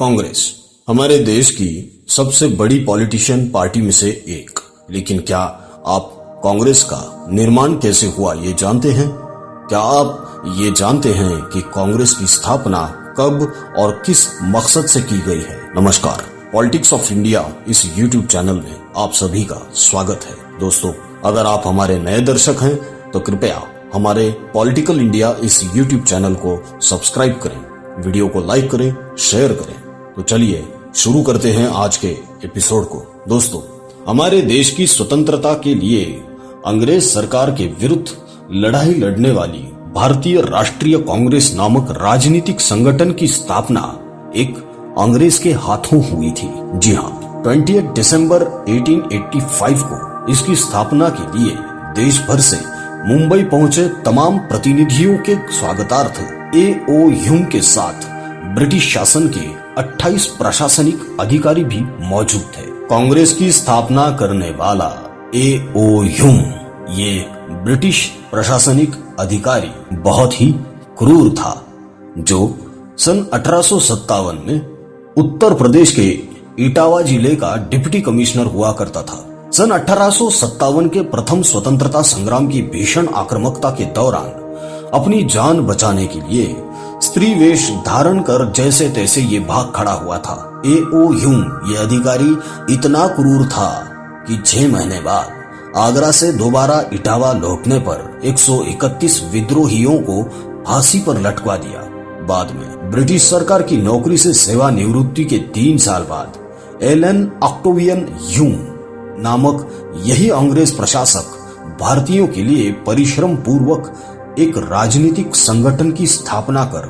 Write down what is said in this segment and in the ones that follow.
कांग्रेस हमारे देश की सबसे बड़ी पॉलिटिशियन पार्टी में से एक। लेकिन क्या आप कांग्रेस का निर्माण कैसे हुआ ये जानते हैं? क्या आप ये जानते हैं कि कांग्रेस की स्थापना कब और किस मकसद से की गई है? नमस्कार, पॉलिटिक्स ऑफ इंडिया इस यूट्यूब चैनल में आप सभी का स्वागत है। दोस्तों, अगर आप हमारे नए दर्शक हैं तो कृपया हमारे पॉलिटिकल इंडिया इस यूट्यूब चैनल को सब्सक्राइब करें, वीडियो को लाइक करें, शेयर करें। तो चलिए शुरू करते हैं आज के एपिसोड को। दोस्तों, हमारे देश की स्वतंत्रता के लिए अंग्रेज सरकार के विरुद्ध लड़ाई लड़ने वाली भारतीय राष्ट्रीय कांग्रेस नामक राजनीतिक संगठन की स्थापना एक अंग्रेज के हाथों हुई थी। जी हाँ, 28 दिसंबर 1885 को इसकी स्थापना के लिए देश भर से मुंबई पहुंचे तमाम प्रतिनिधियों के स्वागतार्थ A.O. ह्यूम के साथ ब्रिटिश शासन के 28 प्रशासनिक अधिकारी भी मौजूद थे। कांग्रेस की स्थापना करने वाला A.O. ह्यूम ये ब्रिटिश प्रशासनिक अधिकारी बहुत ही क्रूर था, जो सन 1857 में उत्तर प्रदेश के इटावा जिले का डिप्टी कमिश्नर हुआ करता था। सन 1857 के प्रथम स्वतंत्रता संग्राम की भीषण आक्रामकता के दौरान अपनी जान बचाने के लिए स्त्री वेश धारण कर जैसे तैसे ये भाग खड़ा हुआ था। A.O. ह्यूम ये अधिकारी इतना क्रूर था कि 6 महीने बाद आगरा से दोबारा इटावा लौटने पर 131 विद्रोहियों को फांसी पर लटका दिया। बाद में ब्रिटिश सरकार की नौकरी से सेवानिवृत्ति के 3 साल बाद एलन ऑक्टेवियन ह्यूम नामक यही अंग्रेज प्रशासक भारतीयों के लिए परिश्रम पूर्वक एक राजनीतिक संगठन की स्थापना कर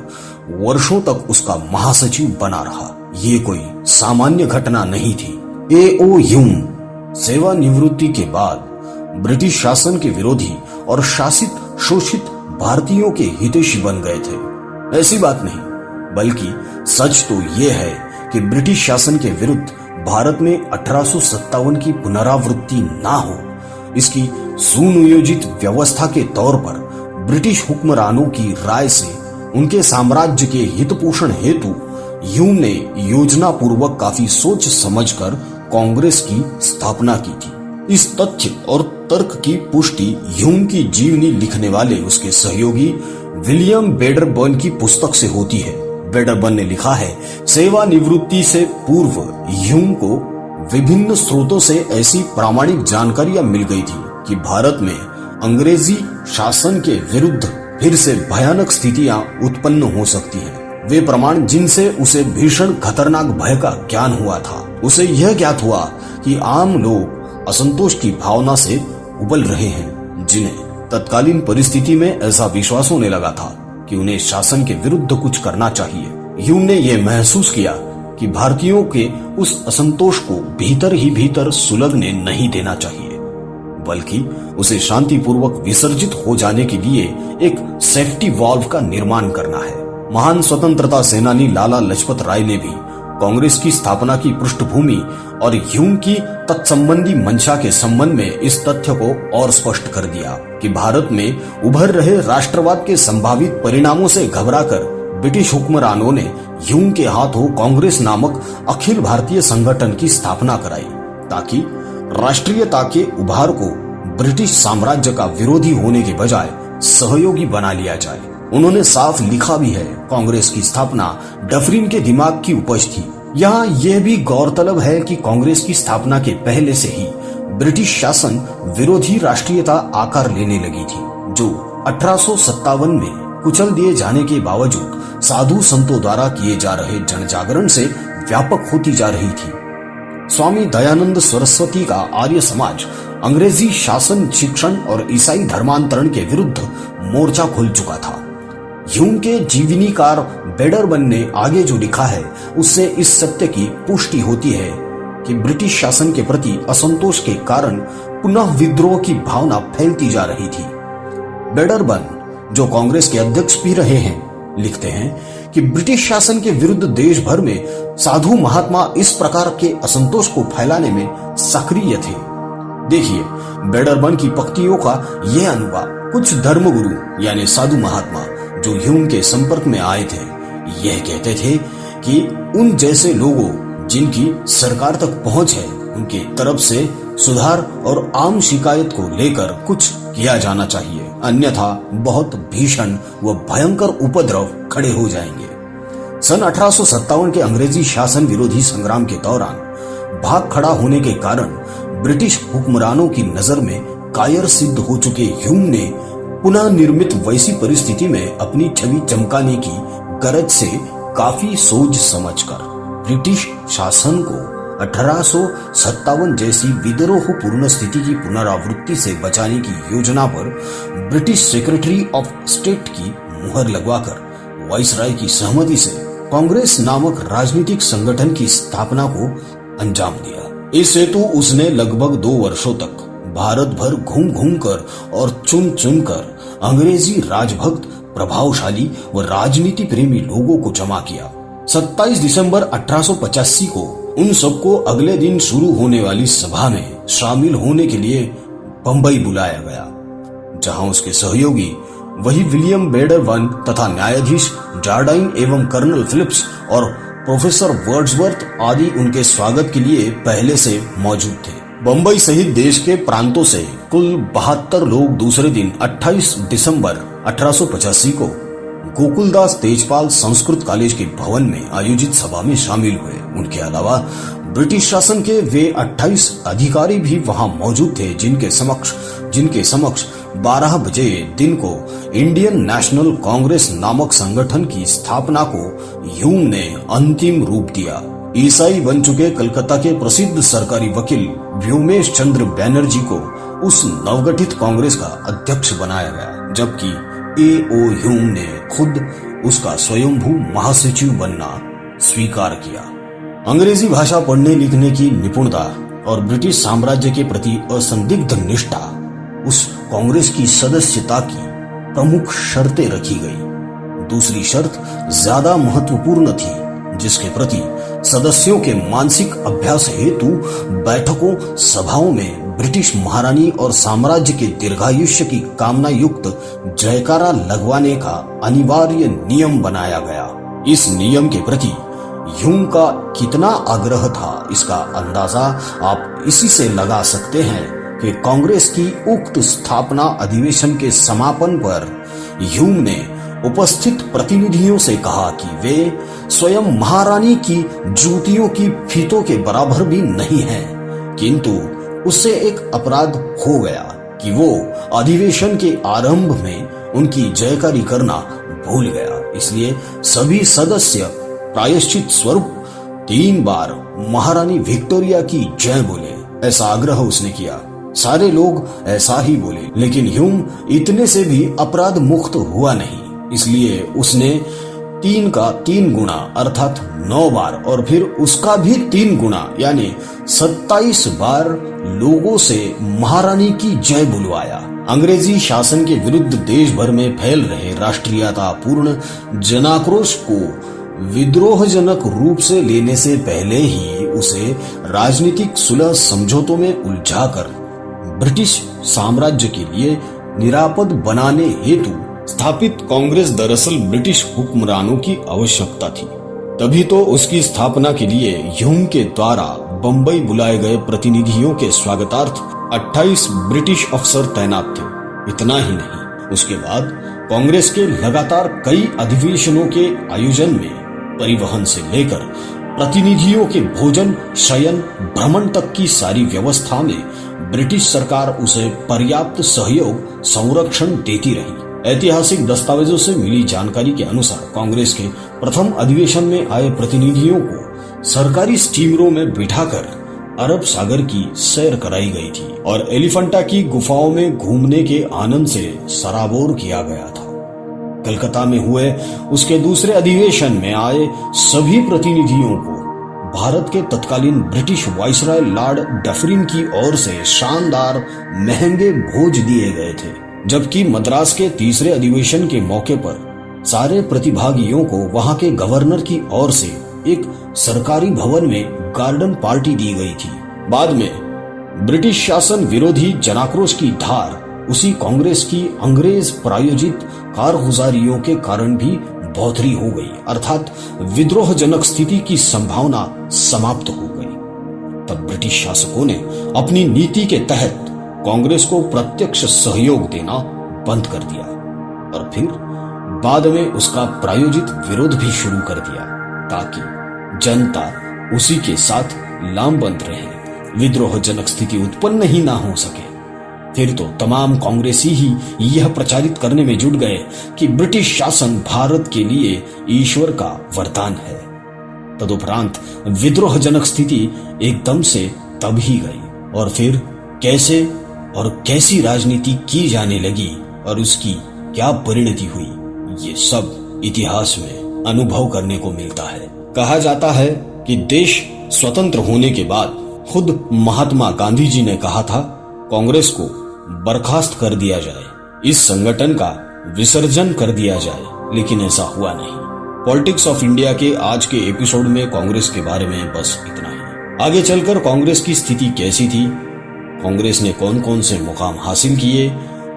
वर्षों तक उसका महासचिव बना रहा। ये कोई सामान्य घटना नहीं थी। A.O. ह्यूम सेवानिवृत्ति के बाद ब्रिटिश शासन के विरोधी और शासित शोषित भारतीयों के हितैषी बन गए थे। ऐसी बात नहीं, बल्कि सच तो ये है कि ब्रिटिश शासन के विरुद्ध भारत में 1857 की पुनरावृत्ति ना हो, इसकी सुनियोजित व्यवस्था के तौर पर ब्रिटिश हुक्मरानों की राय से उनके साम्राज्य के हित पोषण हेतु ह्यूम ने योजना पूर्वक काफी सोच समझकर कांग्रेस की स्थापना की थी। इस तथ्य और तर्क की पुष्टि ह्यूम की जीवनी लिखने वाले उसके सहयोगी विलियम वेडरबर्न की पुस्तक से होती है। वेडरबर्न ने लिखा है, सेवानिवृत्ति से पूर्व ह्यूम को विभिन्न स्रोतों से ऐसी प्रामाणिक जानकारियां मिल गई थी कि भारत में अंग्रेजी शासन के विरुद्ध फिर से भयानक स्थितियां उत्पन्न हो सकती हैं। वे प्रमाण जिनसे उसे भीषण खतरनाक भय का ज्ञान हुआ था। उसे यह ज्ञात हुआ कि आम लोग असंतोष की भावना से उबल रहे हैं, जिन्हें तत्कालीन परिस्थिति में ऐसा विश्वास होने लगा था कि उन्हें शासन के विरुद्ध कुछ करना चाहिए। ह्यूम ने यह महसूस किया कि भारतीयों के उस असंतोष को भीतर ही भीतर सुलगने नहीं देना चाहिए, बल्कि उसे शांतिपूर्वक विसर्जित हो जाने के लिए एक सेफ्टी वाल्व का निर्माण करना है। महान स्वतंत्रता सेनानी लाला लजपत राय ने भी कांग्रेस की स्थापना की पृष्ठभूमि और ह्यूम की तत्संबंधी मंशा के संबंध में इस तथ्य को और स्पष्ट कर दिया कि भारत में उभर रहे राष्ट्रवाद के संभावित परिणामों से घबराकर ब्रिटिश हुक्मरानों ने ह्यूम के हाथों कांग्रेस नामक अखिल भारतीय संगठन की स्थापना कराई, ताकि राष्ट्रीयता के उभार को ब्रिटिश साम्राज्य का विरोधी होने के बजाय सहयोगी बना लिया जाए। उन्होंने साफ लिखा भी है, कांग्रेस की स्थापना डफरिन के दिमाग की उपज थी। यहाँ यह भी गौरतलब है कि कांग्रेस की स्थापना के पहले से ही ब्रिटिश शासन विरोधी राष्ट्रीयता आकार लेने लगी थी, जो 1857 में कुचल दिए जाने के बावजूद साधु संतों द्वारा किए जा रहे जनजागरण से व्यापक होती जा रही थी। स्वामी दयानंद सरस्वती का आर्य समाज अंग्रेजी शासन, शिक्षण और ईसाई धर्मांतरण के विरुद्ध मोर्चा खोल चुका था। ह्यूम के जीवनीकार वेडरबर्न ने आगे जो लिखा है, उससे इस सत्य की पुष्टि होती है कि ब्रिटिश शासन के प्रति असंतोष के कारण पुनः विद्रोह की भावना फैलती जा रही थी। वेडरबर्न, जो कांग्रेस के अध्यक्ष भी रहे हैं, लिखते हैं कि ब्रिटिश शासन के विरुद्ध देश भर में साधु महात्मा इस प्रकार के असंतोष को फैलाने में सक्रिय थे। देखिए, वेडरबर्न की पंक्तियों का यह अनुवाद कुछ धर्मगुरु यानी साधु महात्मा जो ह्यूम के संपर्क में आए थे, यह कहते थे कि उन जैसे लोगों जिनकी सरकार तक पहुंच है उनकी तरफ से सुधार और आम शिकायत को लेकर कुछ किया जाना चाहिए, अन्यथा बहुत भीषण व भयंकर उपद्रव खड़े हो जाएंगे। सन 1857 के अंग्रेजी शासन विरोधी संग्राम के दौरान भाग खड़ा होने के कारण ब्रिटिश हुक्मरानों की नजर में कायर सिद्ध हो चुके ह्यूम ने पुनः निर्मित वैसी परिस्थिति में अपनी छवि चमकाने की गरज से काफी सोच समझकर ब्रिटिश शासन को 1857 जैसी विद्रोहपूर्ण स्थिति की पुनरावृत्ति से बचाने की योजना पर ब्रिटिश सेक्रेटरी ऑफ स्टेट की मुहर लगवाकर वाइसराय की सहमति से कांग्रेस नामक राजनीतिक संगठन की स्थापना को अंजाम दिया। इस हेतु उसने लगभग 2 वर्षों तक भारत भर घूम घूम कर और चुन चुन कर अंग्रेजी राजभक्त, प्रभावशाली व राजनीति प्रेमी लोगों को जमा किया। 27 दिसंबर 1885 को उन सबको अगले दिन शुरू होने वाली सभा में शामिल होने के लिए बंबई बुलाया गया, जहां उसके सहयोगी वही विलियम बेडर वन तथा न्यायाधीश जार्डाइन एवं कर्नल फिलिप्स और प्रोफेसर वर्ड्सवर्थ आदि उनके स्वागत के लिए पहले से मौजूद थे। बंबई सहित देश के प्रांतों से कुल 72 लोग दूसरे दिन 28 दिसंबर 1885 को गोकुलदास तेजपाल संस्कृत कॉलेज के भवन में आयोजित सभा में शामिल हुए। उनके अलावा ब्रिटिश शासन के वे 28 अधिकारी भी वहां मौजूद थे, जिनके समक्ष 12 बजे दिन को इंडियन नेशनल कांग्रेस नामक संगठन की स्थापना को ह्यूम ने अंतिम रूप दिया। ईसाई बन चुके कलकत्ता के प्रसिद्ध सरकारी वकील व्योमेश चंद्र बैनर्जी को उस नवगठित कांग्रेस का अध्यक्ष बनाया गया, जबकि A.O. ह्यूम ने खुद उसका स्वयंभू महासचिव बनना स्वीकार किया। अंग्रेजी भाषा पढ़ने लिखने की निपुणता और ब्रिटिश साम्राज्य के प्रति असंदिग्ध निष्ठा उस कांग्रेस की सदस्यता की प्रमुख शर्तें रखी गई। दूसरी शर्त ज्यादा महत्वपूर्ण थी, जिसके प्रति सदस्यों के मानसिक अभ्यास हेतु बैठकों, सभाओं में ब्रिटिश महारानी और साम्राज्य के दीर्घायुष्य की कामना युक्त जयकारा लगवाने का अनिवार्य नियम बनाया गया। इस नियम के प्रति ह्यूम का कितना आग्रह था, इसका अंदाजा आप इसी से लगा सकते हैं कि कांग्रेस की उक्त स्थापना अधिवेशन के समापन पर ह्यूम ने उपस्थित प्रतिनिधियों से कहा कि वे स्वयं महारानी की जूतियों की फीतों के बराबर भी नहीं हैं, किंतु उससे एक अपराध हो गया कि वो अधिवेशन के आरंभ में उनकी जयकारी करना भूल गया। इसलिए सभी सदस्य प्रायश्चित स्वरूप 3 बार महारानी विक्टोरिया की जय बोले, ऐसा आग्रह उसने किया। सारे लोग ऐसा ही बोले, लेकिन ह्यूम इतने से भी अपराध मुक्त हुआ नहीं। इसलिए उसने 3 का 3 गुना अर्थात 9 बार और फिर उसका भी 3 गुना यानी 27 बार लोगों से महारानी की जय बुलवाया। अंग्रेजी शासन के विरुद्ध देश भर में फैल रहे राष्ट्रीयतापूर्ण जनाक्रोश को विद्रोहजनक रूप से लेने से पहले ही उसे राजनीतिक सुलह समझौतों में उलझाकर ब्रिटिश साम्राज्य के लिए निरापद बनाने हेतु स्थापित कांग्रेस दरअसल ब्रिटिश हुक्मरानों की आवश्यकता थी। तभी तो उसकी स्थापना के लिए ह्यूम के द्वारा बंबई बुलाए गए प्रतिनिधियों के स्वागतार्थ 28 ब्रिटिश अफसर तैनात थे। इतना ही नहीं, उसके बाद कांग्रेस के लगातार कई अधिवेशनों के आयोजन में परिवहन से लेकर प्रतिनिधियों के भोजन, शयन, भ्रमण तक की सारी व्यवस्था में ब्रिटिश सरकार उसे पर्याप्त सहयोग, संरक्षण देती रही। ऐतिहासिक दस्तावेजों से मिली जानकारी के अनुसार कांग्रेस के प्रथम अधिवेशन में आए प्रतिनिधियों को सरकारी स्टीमरों में बिठाकर अरब सागर की सैर कराई गई थी और एलिफेंटा की गुफाओं में घूमने के आनंद से सराबोर किया गया था। कलकत्ता में हुए उसके दूसरे अधिवेशन में आए सभी प्रतिनिधियों को भारत के तत्कालीन ब्रिटिश वाइसराय लॉर्ड डफरिन की ओर से शानदार महंगे भोज दिए गए थे, जबकि मद्रास के तीसरे अधिवेशन के मौके पर सारे प्रतिभागियों को वहां के गवर्नर की ओर से एक सरकारी भवन में गार्डन पार्टी दी गई थी। बाद में ब्रिटिश शासन विरोधी जनाक्रोश की धार उसी कांग्रेस की अंग्रेज प्रायोजित कारगुजारियों के कारण भी बौधरी हो गई, अर्थात विद्रोहजनक स्थिति की संभावना समाप्त हो गई। तब ब्रिटिश शासकों ने अपनी नीति के तहत कांग्रेस को प्रत्यक्ष सहयोग देना बंद कर दिया और फिर बाद में उसका प्रायोजित विरोध भी शुरू कर दिया, ताकि जनता उसी के साथ लामबंद रहे, विद्रोहजनक स्थिति उत्पन्न ही ना हो सके। फिर तो तमाम कांग्रेसी ही यह प्रचारित करने में जुट गए कि ब्रिटिश शासन भारत के लिए ईश्वर का वरदान है। तदुपरांत विद्रोहजनक स्थिति एकदम से तब ही गई और फिर कैसे और कैसी राजनीति की जाने लगी और उसकी क्या परिणति हुई, ये सब इतिहास में अनुभव करने को मिलता है। कहा जाता है कि देश स्वतंत्र होने के बाद खुद महात्मा गांधी जी ने कहा था कांग्रेस को बर्खास्त कर दिया जाए, इस संगठन का विसर्जन कर दिया जाए, लेकिन ऐसा हुआ नहीं। पॉलिटिक्स ऑफ इंडिया के आज के एपिसोड में कांग्रेस के बारे में बस इतना ही। आगे चलकर कांग्रेस की स्थिति कैसी थी, कांग्रेस ने कौन कौन से मुकाम हासिल किए,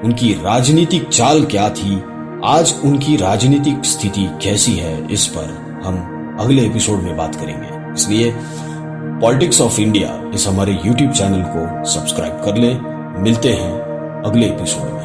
उनकी राजनीतिक चाल क्या थी, आज उनकी राजनीतिक स्थिति कैसी है, इस पर हम अगले एपिसोड में बात करेंगे। इसलिए पॉलिटिक्स ऑफ इंडिया इस हमारे YouTube चैनल को सब्सक्राइब कर ले। मिलते हैं अगले एपिसोड में।